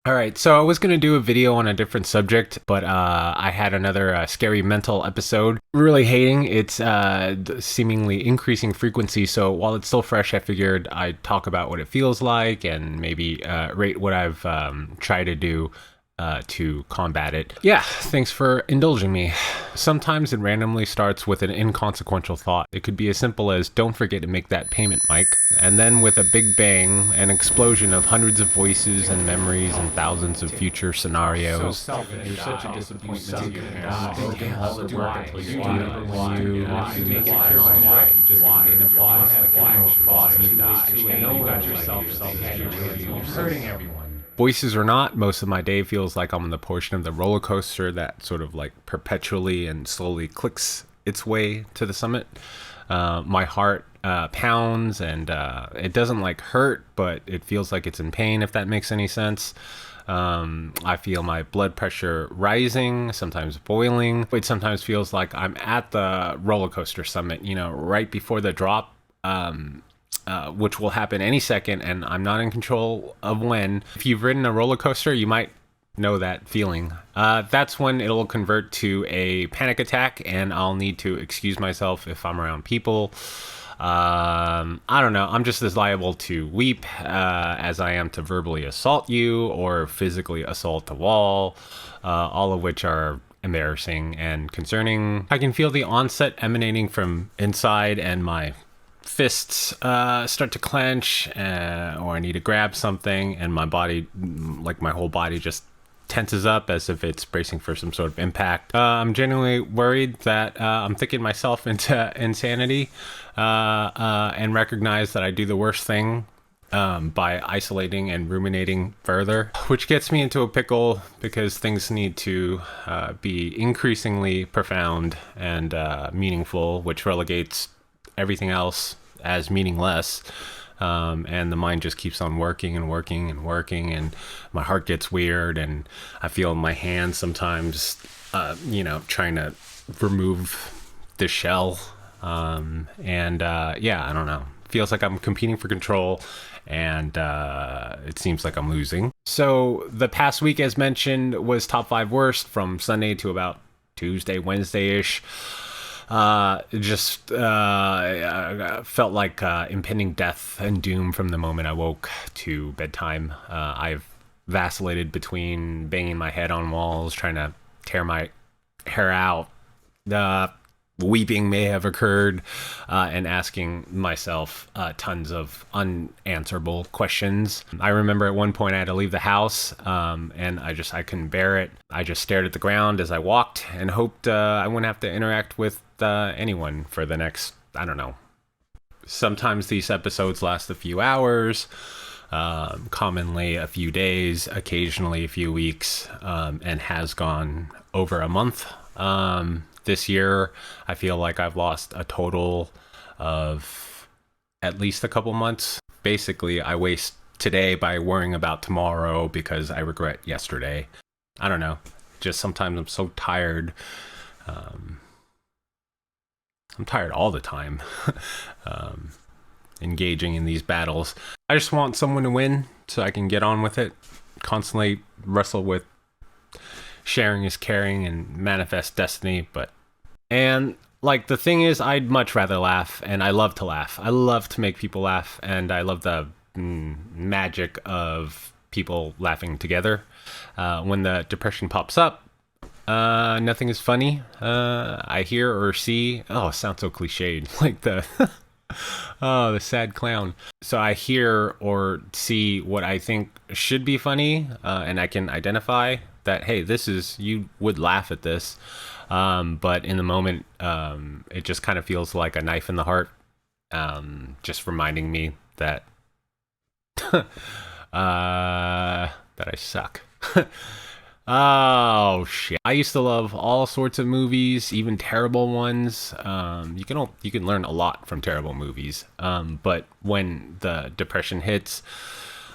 All right, so I was going to do a video on a different subject, but I had another scary mental episode. Really hating its seemingly increasing frequency, so while it's still fresh, I figured I'd talk about what it feels like and maybe rate what I've tried to do to combat it. Yeah, thanks for indulging me. Sometimes it randomly starts with an inconsequential thought. It could be as simple as, don't forget to make that payment, Mike. And then with a big bang, an explosion of hundreds of voices and memories and thousands of future scenarios. So selfish. You're such a disappointment to your parents. Broken all the work until you make it right. You just get a boss like you got yourself selfish. You're hurting everyone. Voices or not, most of my day feels like I'm on the portion of the roller coaster that sort of like perpetually and slowly clicks its way to the summit. My heart pounds and it doesn't like hurt, but it feels like it's in pain, if that makes any sense. I feel my blood pressure rising, sometimes boiling. It sometimes feels like I'm at the roller coaster summit, right before the drop. Which will happen any second, and I'm not in control of when. If you've ridden a roller coaster, you might know that feeling. That's when it'll convert to a panic attack, and I'll need to excuse myself if I'm around people. I don't know. I'm just as liable to weep as I am to verbally assault you or physically assault a wall, all of which are embarrassing and concerning. I can feel the onset emanating from inside, and my fists start to clench, or I need to grab something, and my body, like my whole body, just tenses up as if it's bracing for some sort of impact. I'm genuinely worried that I'm thinking myself into insanity, and recognize that I do the worst thing by isolating and ruminating further, which gets me into a pickle because things need to be increasingly profound and meaningful, which relegates everything else as meaningless, and the mind just keeps on working and working and working, and my heart gets weird, and I feel my hands sometimes trying to remove the shell, I don't know, feels like I'm competing for control, and it seems like I'm losing. So the past week, as mentioned, was top 5 worst from Sunday to about Tuesday, Wednesday-ish. Felt like impending death and doom from the moment I woke to bedtime. I've vacillated between banging my head on walls, trying to tear my hair out. Weeping may have occurred, and asking myself tons of unanswerable questions. I remember at one point I had to leave the house, and I couldn't bear it. I just stared at the ground as I walked and hoped I wouldn't have to interact with anyone for the next, I don't know. Sometimes these episodes last a few hours, commonly a few days, occasionally a few weeks, and has gone over a month. This year, I feel like I've lost a total of at least a couple months. Basically, I waste today by worrying about tomorrow because I regret yesterday. I don't know. Just sometimes I'm so tired. I'm tired all the time, engaging in these battles. I just want someone to win so I can get on with it. Constantly wrestle with sharing is caring and manifest destiny, and like the thing is, I'd much rather laugh, and I love to laugh. I love to make people laugh, and I love the magic of people laughing together. When the depression pops up, nothing is funny. I hear or see, oh, it sounds so cliched, like the the sad clown. So I hear or see what I think should be funny, and I can identify that, hey, you would laugh at this, but in the moment, it just kind of feels like a knife in the heart, just reminding me that that I suck. Oh shit! I used to love all sorts of movies, even terrible ones. You can learn a lot from terrible movies, but when the depression hits,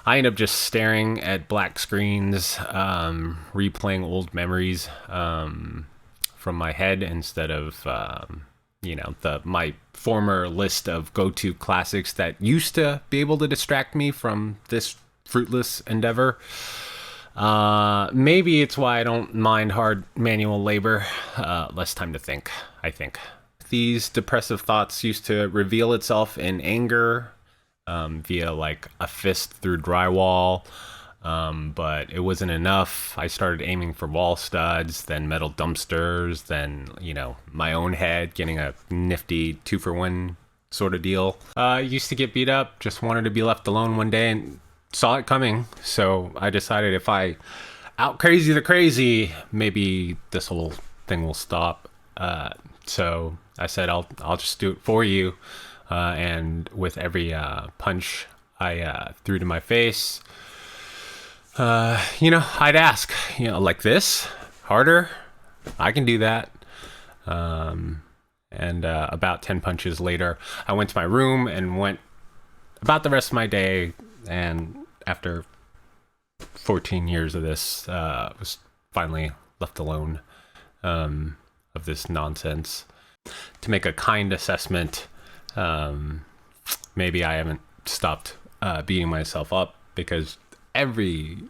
I end up just staring at black screens, replaying old memories from my head instead of my former list of go-to classics that used to be able to distract me from this fruitless endeavor. Maybe it's why I don't mind hard manual labor. Less time to think, I think. These depressive thoughts used to reveal itself in anger, via like a fist through drywall. But it wasn't enough. I started aiming for wall studs, then metal dumpsters, then, my own head, getting a nifty 2-for-1 sort of deal. Used to get beat up, just wanted to be left alone one day and saw it coming. So I decided if I out crazy the crazy, maybe this whole thing will stop. So I said, I'll just do it for you. And with every punch I threw to my face, I'd ask, like this, harder. I can do that. And about 10 punches later, I went to my room and went about the rest of my day. And after 14 years of this, was finally left alone of this nonsense. To make a kind assessment, maybe I haven't stopped beating myself up, because every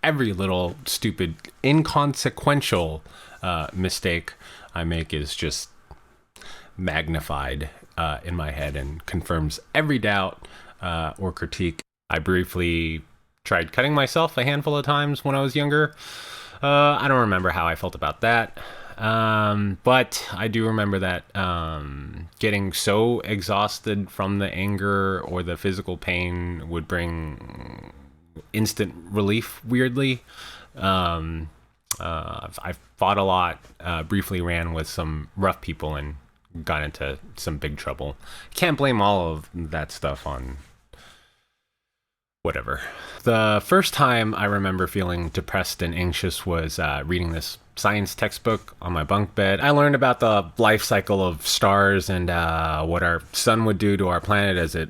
little stupid inconsequential mistake I make is just magnified in my head and confirms every doubt or critique. I briefly tried cutting myself a handful of times when I was younger. I don't remember how I felt about that. But I do remember that getting so exhausted from the anger or the physical pain would bring instant relief, weirdly. I've fought a lot, briefly ran with some rough people and got into some big trouble. Can't blame all of that stuff on whatever. The first time I remember feeling depressed and anxious was reading this science textbook on my bunk bed. I learned about the life cycle of stars and what our sun would do to our planet as it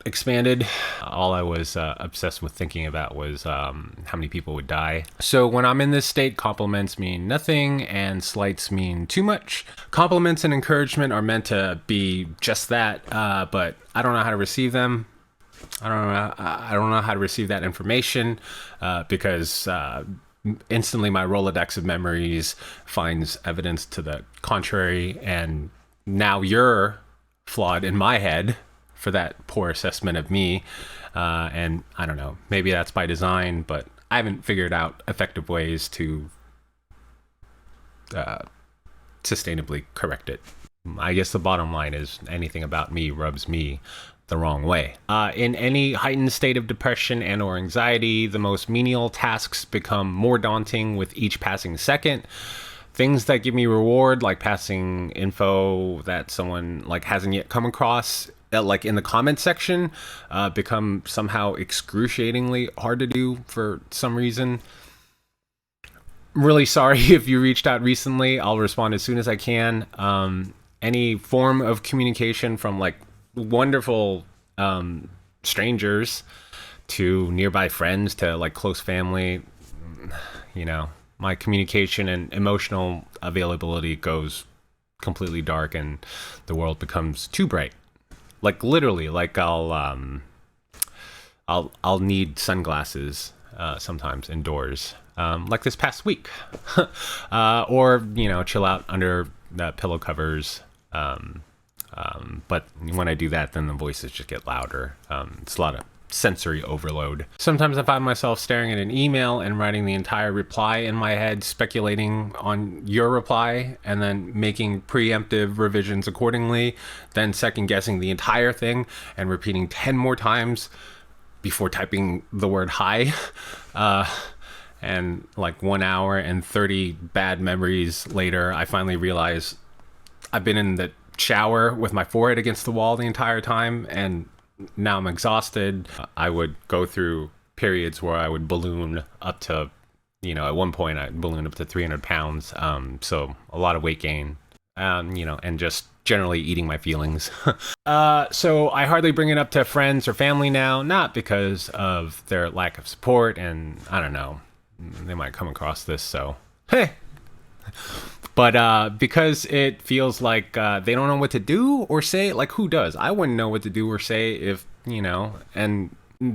expanded. All I was obsessed with thinking about was how many people would die. So when I'm in this state, compliments mean nothing and slights mean too much. Compliments and encouragement are meant to be just that, but I don't know how to receive them. I don't know how to receive that information because instantly my Rolodex of memories finds evidence to the contrary, and now you're flawed in my head for that poor assessment of me. And I don't know, maybe that's by design, but I haven't figured out effective ways to sustainably correct it. I guess the bottom line is anything about me rubs me the wrong way. In any heightened state of depression and or anxiety, the most menial tasks become more daunting with each passing second. Things that give me reward, like passing info that someone hasn't yet come across, in the comment section, become somehow excruciatingly hard to do for some reason. I'm really sorry if you reached out recently. I'll respond as soon as I can. Any form of communication from wonderful strangers to nearby friends to close family, my communication and emotional availability goes completely dark and the world becomes too bright. Literally, I'll need sunglasses sometimes indoors, this past week, or chill out under the pillow covers. But when I do that, then the voices just get louder. It's a lot of sensory overload. Sometimes I find myself staring at an email and writing the entire reply in my head, speculating on your reply, and then making preemptive revisions accordingly, then second guessing the entire thing and repeating 10 more times before typing the word hi. And 1 hour and 30 bad memories later, I finally realize I've been in the shower with my forehead against the wall the entire time, and now I'm exhausted. I would go through periods where I would balloon up to, at one point I ballooned up to 300 pounds. So a lot of weight gain, and just generally eating my feelings. So I hardly bring it up to friends or family now, not because of their lack of support, and I don't know, they might come across this, so hey. But because it feels like they don't know what to do or say. Who does? I wouldn't know what to do or say if, and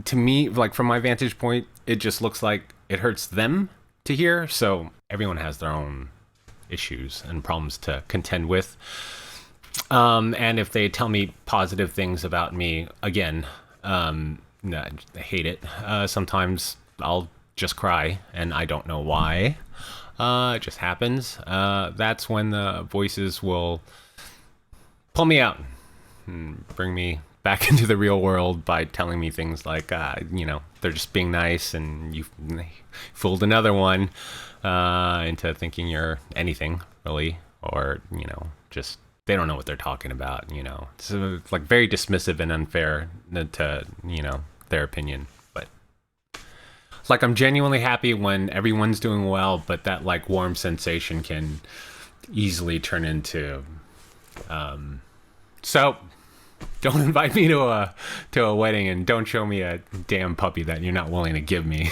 to me, from my vantage point, it just looks like it hurts them to hear. So everyone has their own issues and problems to contend with. And if they tell me positive things about me, again, no, I hate it. Sometimes I'll just cry and I don't know why. It just happens. That's when the voices will pull me out and bring me back into the real world by telling me things like, they're just being nice and you fooled another one into thinking you're anything, really, or, just they don't know what they're talking about, It's like very dismissive and unfair to, their opinion. But it's like I'm genuinely happy when everyone's doing well, but that like warm sensation can easily turn into so don't invite me to a wedding, and don't show me a damn puppy that you're not willing to give me.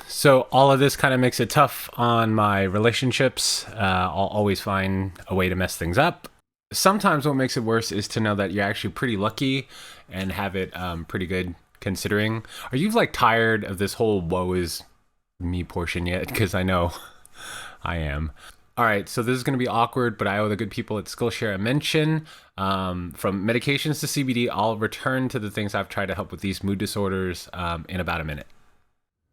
So all of this kind of makes it tough on my relationships. I'll always find a way to mess things up. Sometimes what makes it worse is to know that you're actually pretty lucky and have it pretty good considering. Are you like tired of this whole woe is me portion yet? Because I know I am. All right, so this is going to be awkward, but I owe the good people at Skillshare a mention. From medications to CBD, I'll return to the things I've tried to help with these mood disorders in about a minute.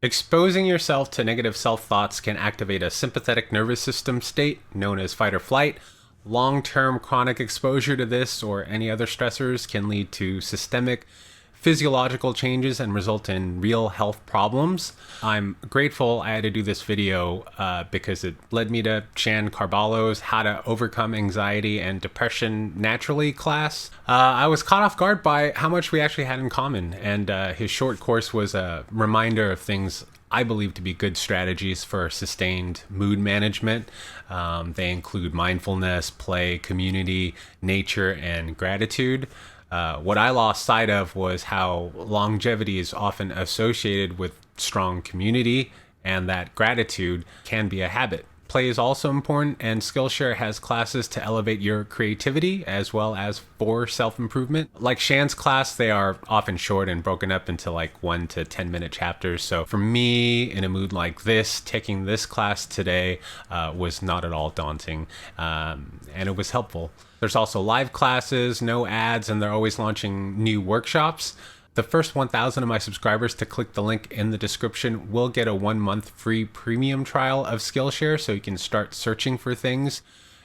Exposing yourself to negative self-thoughts can activate a sympathetic nervous system state known as fight or flight. Long-term chronic exposure to this or any other stressors can lead to systemic physiological changes and result in real health problems. I'm grateful I had to do this video because it led me to Shan Carballo's How to Overcome Anxiety and Depression Naturally class. I was caught off guard by how much we actually had in common, and his short course was a reminder of things I believe to be good strategies for sustained mood management. They include mindfulness, play, community, nature, and gratitude. What I lost sight of was how longevity is often associated with strong community and that gratitude can be a habit. Play is also important, and Skillshare has classes to elevate your creativity as well as for self-improvement. Like Shan's class, they are often short and broken up into like 1 to 10 minute chapters. So for me, in a mood like this, taking this class today was not at all daunting, and it was helpful. There's also live classes, no ads, and they're always launching new workshops. The first 1,000 of my subscribers to click the link in the description will get a 1-month free premium trial of Skillshare, so you can start searching for things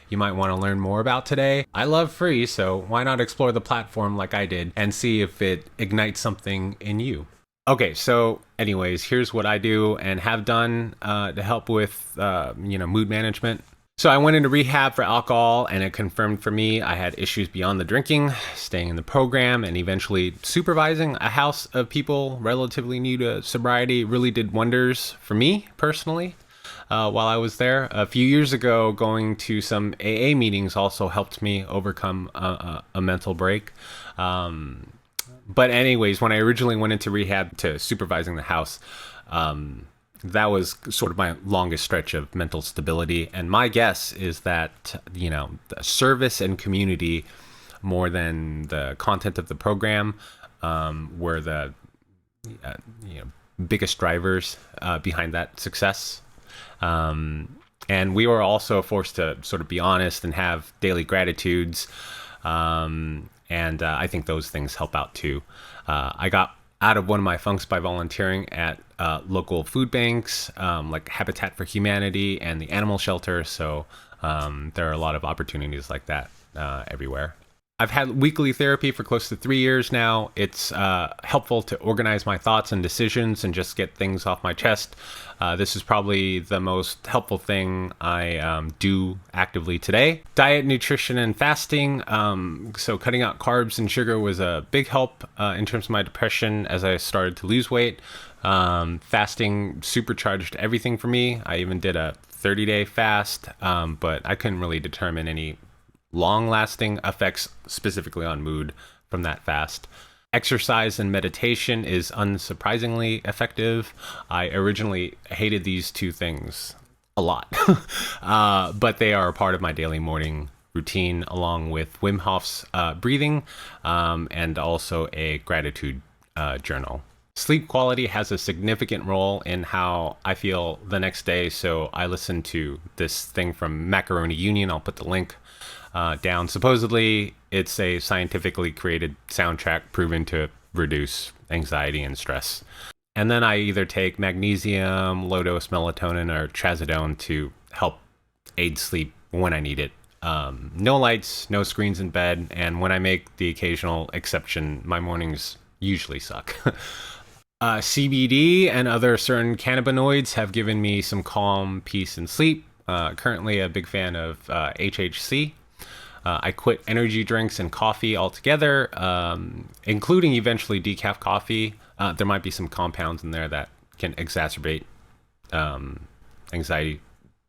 you might want to learn more about today. I love free, so why not explore the platform like I did and see if it ignites something in you. Okay, so anyways, here's what I do and have done to help with mood management. So I went into rehab for alcohol, and it confirmed for me I had issues beyond the drinking, staying in the program, and eventually supervising a house of people relatively new to sobriety really did wonders for me personally while I was there. A few years ago, going to some AA meetings also helped me overcome a mental break. But anyways, when I originally went into rehab to supervising the house, that was sort of my longest stretch of mental stability. And my guess is that, the service and community, more than the content of the program, were the biggest drivers behind that success. And we were also forced to sort of be honest and have daily gratitudes. And I think those things help out too. I got out of one of my funks by volunteering at local food banks, like Habitat for Humanity and the animal shelter. So there are a lot of opportunities like that everywhere. I've had weekly therapy for close to 3 years now. It's helpful to organize my thoughts and decisions and just get things off my chest. This is probably the most helpful thing I do actively today. Diet, nutrition, and fasting. So cutting out carbs and sugar was a big help in terms of my depression as I started to lose weight. Fasting supercharged everything for me. I even did a 30-day fast, but I couldn't really determine any long-lasting effects specifically on mood from that fast. Exercise and meditation is unsurprisingly effective. I originally hated these two things a lot, but they are a part of my daily morning routine, along with Wim Hof's breathing and also a gratitude journal. Sleep quality has a significant role in how I feel the next day, so I listen to this thing from Macaroni Union. I'll put the link down. Supposedly, it's a scientifically created soundtrack proven to reduce anxiety and stress. And then I either take magnesium, low-dose melatonin, or trazodone to help aid sleep when I need it. No lights, no screens in bed, and when I make the occasional exception, my mornings usually suck. CBD and other certain cannabinoids have given me some calm, peace, and sleep. Currently a big fan of HHC. I quit energy drinks and coffee altogether, including eventually decaf coffee. There might be some compounds in there that can exacerbate anxiety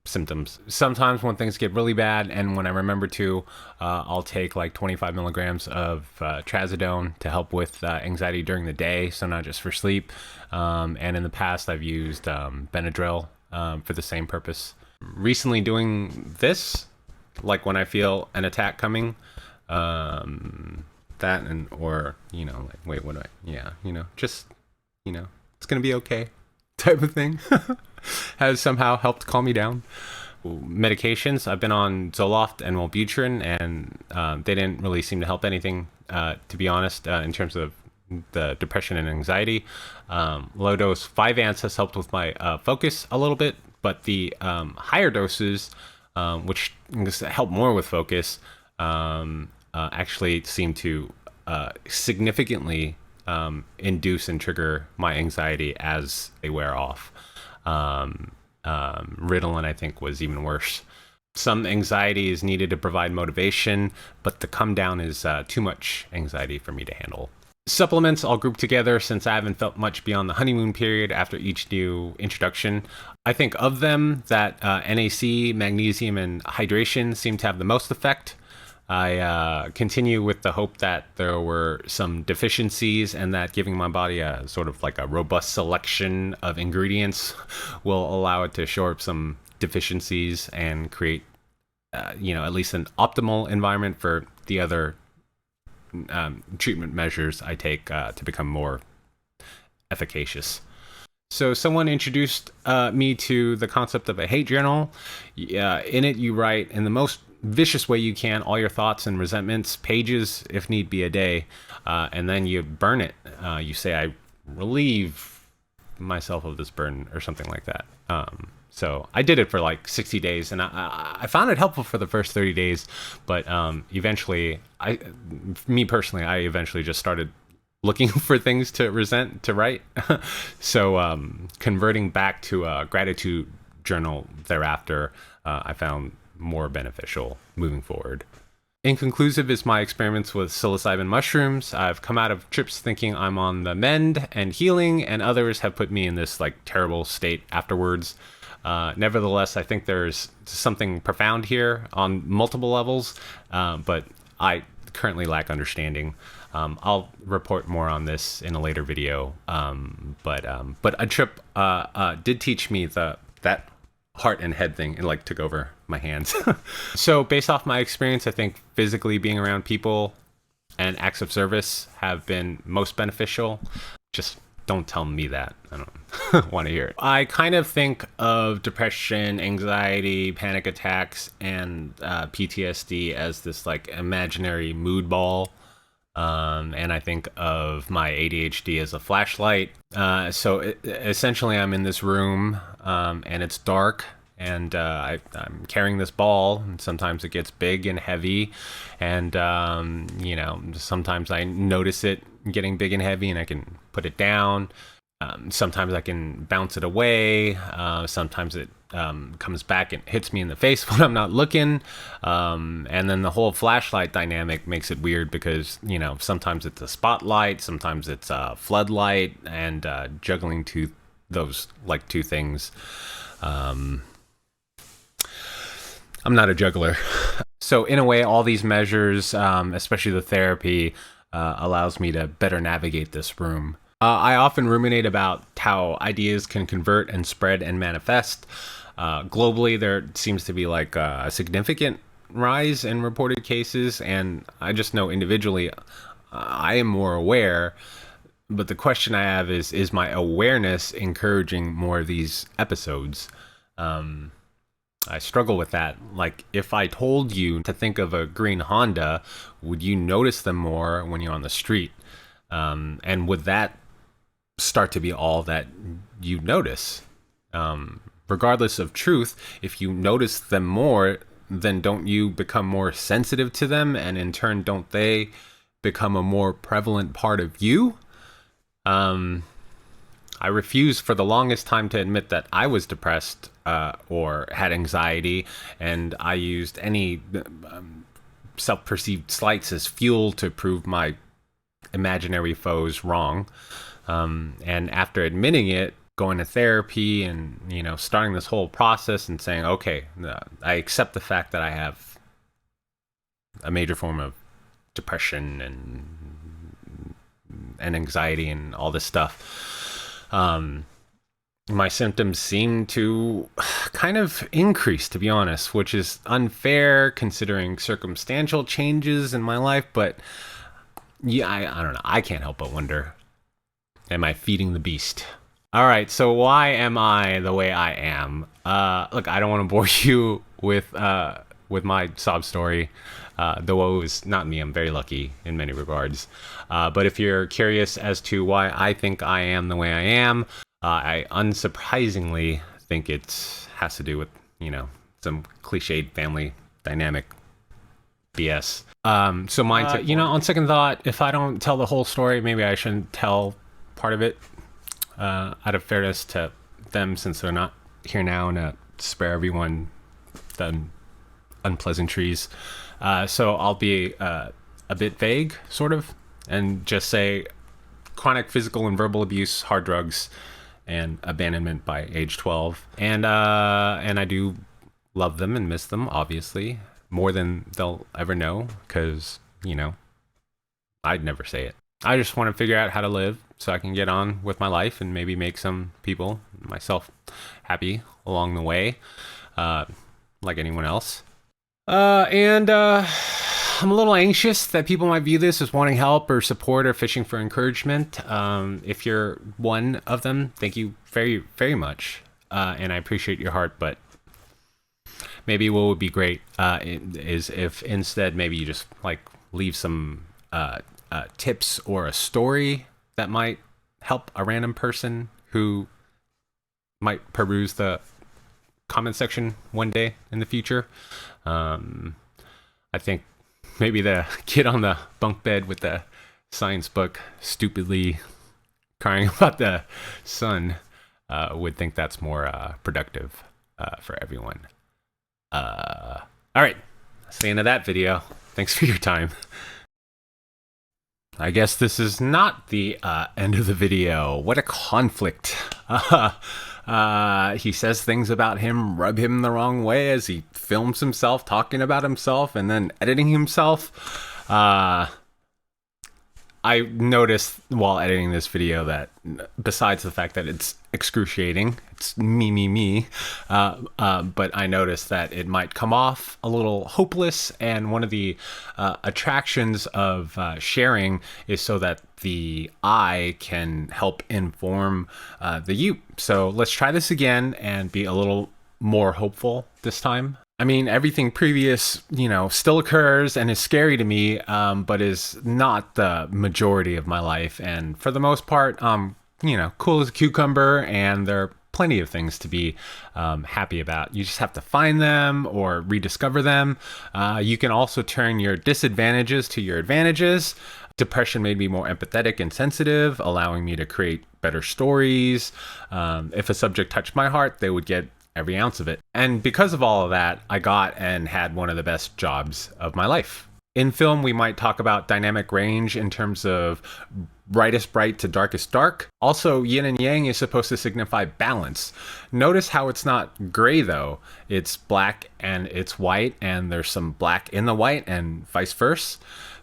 symptoms. Sometimes when things get really bad and when I remember to, I'll take like 25 milligrams of trazodone to help with anxiety during the day, so not just for sleep. And in the past, I've used Benadryl for the same purpose. Recently doing this, like when I feel an attack coming, that and or like wait, what do just it's gonna be okay type of thing has somehow helped calm me down. Medications, I've been on Zoloft and Wellbutrin, and they didn't really seem to help anything, to be honest, in terms of the depression and anxiety. Low dose 5-ants has helped with my focus a little bit, but the higher doses, which help more with focus, actually seem to significantly induce and trigger my anxiety as they wear off. Ritalin, I think, was even worse. Some anxiety is needed to provide motivation, but the come down is too much anxiety for me to handle. Supplements I'll group together since I haven't felt much beyond the honeymoon period after each new introduction. I think of them that NAC, magnesium, and hydration seem to have the most effect. I continue with the hope that there were some deficiencies and that giving my body a sort of like a robust selection of ingredients will allow it to shore up some deficiencies and create, at least an optimal environment for the other treatment measures I take to become more efficacious. So someone introduced me to the concept of a hate journal. In it, you write in the most vicious way you can all your thoughts and resentments, pages if need be a day, and then you burn it. You say, I relieve myself of this burden, or something like that. So I did it for like 60 days, and I found it helpful for the first 30 days, but eventually, me personally, I eventually just started looking for things to write. So converting back to a gratitude journal thereafter, I found more beneficial moving forward. Inconclusive is my experiments with psilocybin mushrooms. I've come out of trips thinking I'm on the mend and healing, and others have put me in this like terrible state afterwards. Nevertheless, I think there's something profound here on multiple levels, but I currently lack understanding. I'll report more on this in a later video, but a trip did teach me that heart and head thing, and like took over my hands. So based off my experience, I think physically being around people and acts of service have been most beneficial. Just don't tell me that. I don't want to hear it. I kind of think of depression, anxiety, panic attacks, and PTSD as this like imaginary mood ball. And I think of my ADHD as a flashlight. Essentially I'm in this room, and it's dark, and I'm carrying this ball, and sometimes it gets big and heavy, and sometimes I notice it getting big and heavy and I can put it down. Sometimes I can bounce it away. Sometimes it comes back and hits me in the face when I'm not looking. And then the whole flashlight dynamic makes it weird because, sometimes it's a spotlight, sometimes it's a floodlight, and juggling those two things. I'm not a juggler. So in a way, all these measures, especially the therapy, allows me to better navigate this room. I often ruminate about how ideas can convert and spread and manifest. Globally, there seems to be a significant rise in reported cases, and I just know individually I am more aware But the question I have is my awareness encouraging more of these episodes? I struggle with that. Like, if I told you to think of a green Honda, would you notice them more when you're on the street? And would that start to be all that you notice? Regardless of truth, if you notice them more, then don't you become more sensitive to them? And in turn, don't they become a more prevalent part of you? I refused for the longest time to admit that I was depressed or had anxiety, and I used any self-perceived slights as fuel to prove my imaginary foes wrong. And after admitting it, going to therapy and, starting this whole process and saying, okay, I accept the fact that I have a major form of depression and anxiety and all this stuff. My symptoms seem to kind of increase, to be honest, which is unfair considering circumstantial changes in my life. But yeah, I don't know. I can't help but wonder, am I feeding the beast? All right. So why am I the way I am? Look, I don't want to bore you with my sob story. Though it was not me, I'm very lucky in many regards. But if you're curious as to why I think I am the way I am, I unsurprisingly think it has to do with, some cliched family dynamic BS. So mine, on second thought, if I don't tell the whole story, maybe I shouldn't tell part of it out of fairness to them, since they're not here now, and to spare everyone the unpleasantries. So I'll be a bit vague, sort of, and just say chronic physical and verbal abuse, hard drugs, and abandonment by age 12. And I do love them and miss them, obviously, more than they'll ever know, because, I'd never say it. I just want to figure out how to live so I can get on with my life and maybe make some people, myself, happy along the way, like anyone else. And I'm a little anxious that people might view this as wanting help or support or fishing for encouragement. If you're one of them, thank you very, very much. And I appreciate your heart, but maybe what would be great is if instead maybe you just leave some tips or a story that might help a random person who might peruse the comment section one day in the future. I think maybe the kid on the bunk bed with the science book stupidly crying about the sun would think that's more productive for everyone. All right, that's the end of that video. Thanks for your time. I guess this is not the end of the video. What a conflict. He says things about him rub him the wrong way as he films himself talking about himself and then editing himself. I noticed while editing this video that besides the fact that it's excruciating, it's me, but I noticed that it might come off a little hopeless, and one of the attractions of sharing is so that the I can help inform the you. So let's try this again and be a little more hopeful this time. I mean, everything previous, still occurs and is scary to me, but is not the majority of my life. And for the most part, cool as a cucumber, and there are plenty of things to be happy about. You just have to find them or rediscover them. You can also turn your disadvantages to your advantages. Depression made me more empathetic and sensitive, allowing me to create better stories. If a subject touched my heart, they would get every ounce of it. And because of all of that, I got and had one of the best jobs of my life. In film, we might talk about dynamic range in terms of brightest bright to darkest dark. Also, yin and yang is supposed to signify balance. Notice how it's not gray though. It's black and it's white, and there's some black in the white and vice versa.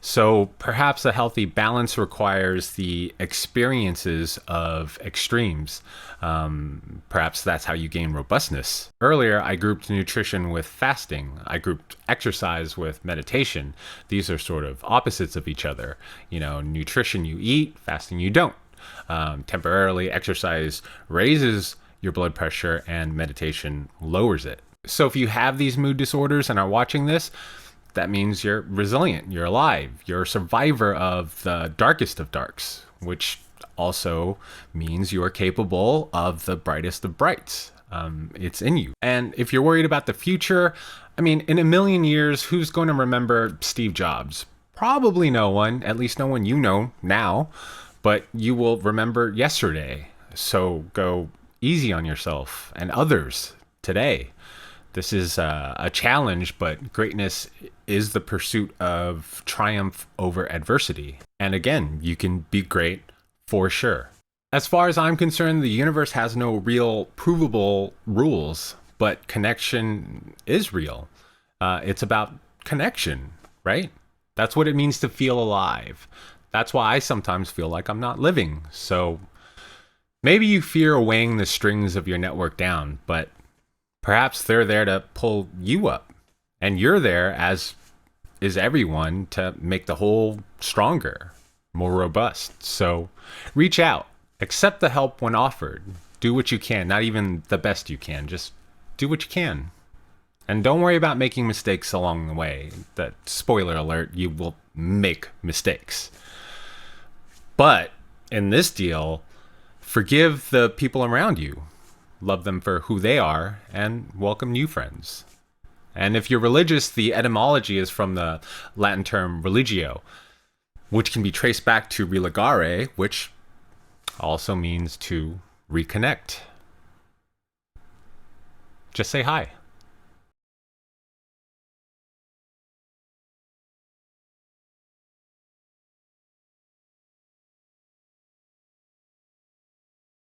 So perhaps a healthy balance requires the experiences of extremes. Perhaps that's how you gain robustness. Earlier, I grouped nutrition with fasting. I grouped exercise with meditation. These are sort of opposites of each other. Nutrition you eat, fasting you don't. temporarily. Exercise raises your blood pressure and meditation lowers it. So if you have these mood disorders and are watching this, that means you're resilient, you're alive, you're a survivor of the darkest of darks, which also means you are capable of the brightest of brights. It's in you. And if you're worried about the future, I mean, in a million years, who's going to remember Steve Jobs? Probably no one, at least no one you know now, but you will remember yesterday. So go easy on yourself and others today. This is a challenge, but greatness is the pursuit of triumph over adversity. And again, you can be great for sure. As far as I'm concerned, the universe has no real provable rules, but connection is real. It's about connection, right? That's what it means to feel alive. That's why I sometimes feel like I'm not living. So maybe you fear weighing the strings of your network down, but perhaps they're there to pull you up. And you're there, as is everyone, to make the whole stronger, more robust. So reach out. Accept the help when offered. Do what you can, not even the best you can. Just do what you can. And don't worry about making mistakes along the way. That spoiler alert, you will make mistakes. But in this deal, forgive the people around you. Love them for who they are and welcome new friends. And if you're religious, the etymology is from the Latin term religio, which can be traced back to religare, which also means to reconnect. Just say hi.